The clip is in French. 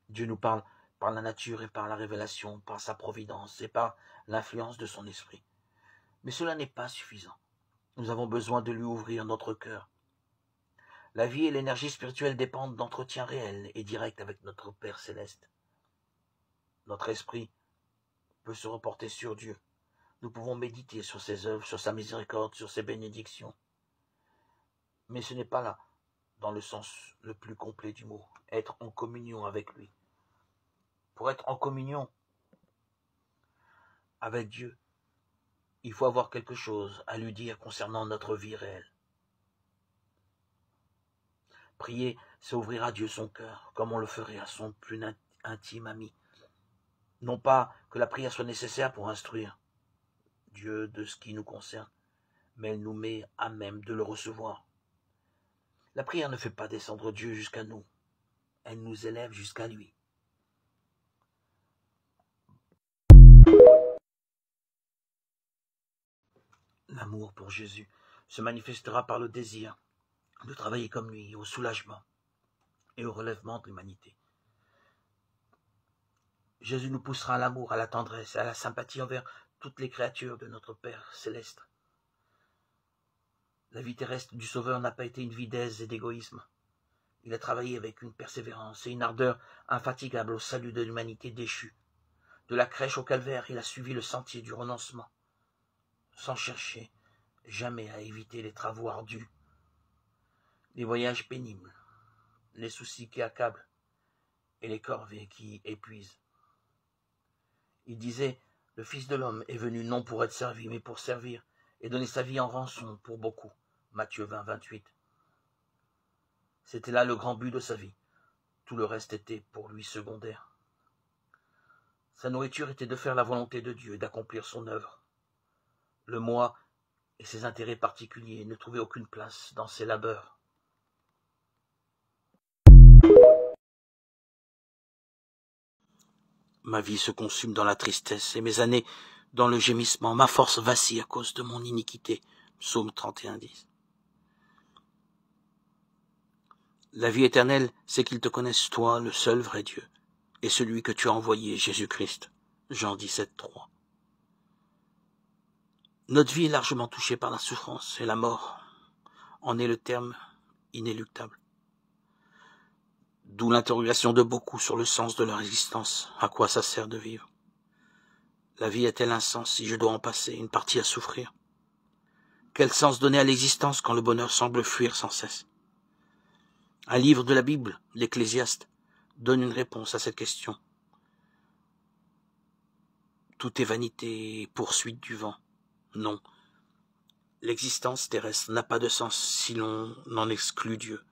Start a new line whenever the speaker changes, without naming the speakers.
Dieu nous parle par la nature et par la révélation, par sa providence et par l'influence de son esprit. Mais cela n'est pas suffisant. Nous avons besoin de lui ouvrir notre cœur. La vie et l'énergie spirituelle dépendent d'entretiens réels et directs avec notre Père céleste. Notre esprit peut se reporter sur Dieu. Nous pouvons méditer sur ses œuvres, sur sa miséricorde, sur ses bénédictions. Mais ce n'est pas là, dans le sens le plus complet du mot, être en communion avec lui. Pour être en communion avec Dieu, il faut avoir quelque chose à lui dire concernant notre vie réelle. Prier, c'est ouvrir à Dieu son cœur, comme on le ferait à son plus intime ami. Non pas que la prière soit nécessaire pour instruire Dieu de ce qui nous concerne, mais elle nous met à même de le recevoir. La prière ne fait pas descendre Dieu jusqu'à nous, elle nous élève jusqu'à lui. L'amour pour Jésus se manifestera par le désir de travailler comme lui au soulagement et au relèvement de l'humanité. Jésus nous poussera à l'amour, à la tendresse, à la sympathie envers toutes les créatures de notre Père céleste. La vie terrestre du Sauveur n'a pas été une vie d'aise et d'égoïsme. Il a travaillé avec une persévérance et une ardeur infatigables au salut de l'humanité déchue. De la crèche au calvaire, il a suivi le sentier du renoncement, sans chercher jamais à éviter les travaux ardus, les voyages pénibles, les soucis qui accablent et les corvées qui épuisent. Il disait, le Fils de l'homme est venu non pour être servi, mais pour servir et donner sa vie en rançon pour beaucoup. Matthieu 20, 28. C'était là le grand but de sa vie. Tout le reste était pour lui secondaire. Sa nourriture était de faire la volonté de Dieu et d'accomplir son œuvre. Le moi et ses intérêts particuliers ne trouvaient aucune place dans ses labeurs. Ma vie se consume dans la tristesse et mes années dans le gémissement. Ma force vacille à cause de mon iniquité. Psaume 31, 10. La vie éternelle, c'est qu'ils te connaissent, toi, le seul vrai Dieu, et celui que tu as envoyé, Jésus-Christ. Jean 17, 3. Notre vie est largement touchée par la souffrance et la mort en est le terme inéluctable. D'où l'interrogation de beaucoup sur le sens de leur existence. À quoi ça sert de vivre? La vie a-t-elle un sens si je dois en passer une partie à souffrir? Quel sens donner à l'existence quand le bonheur semble fuir sans cesse? Un livre de la Bible, l'Ecclésiaste, donne une réponse à cette question. Tout est vanité et poursuite du vent. Non, l'existence terrestre n'a pas de sens si l'on en exclut Dieu.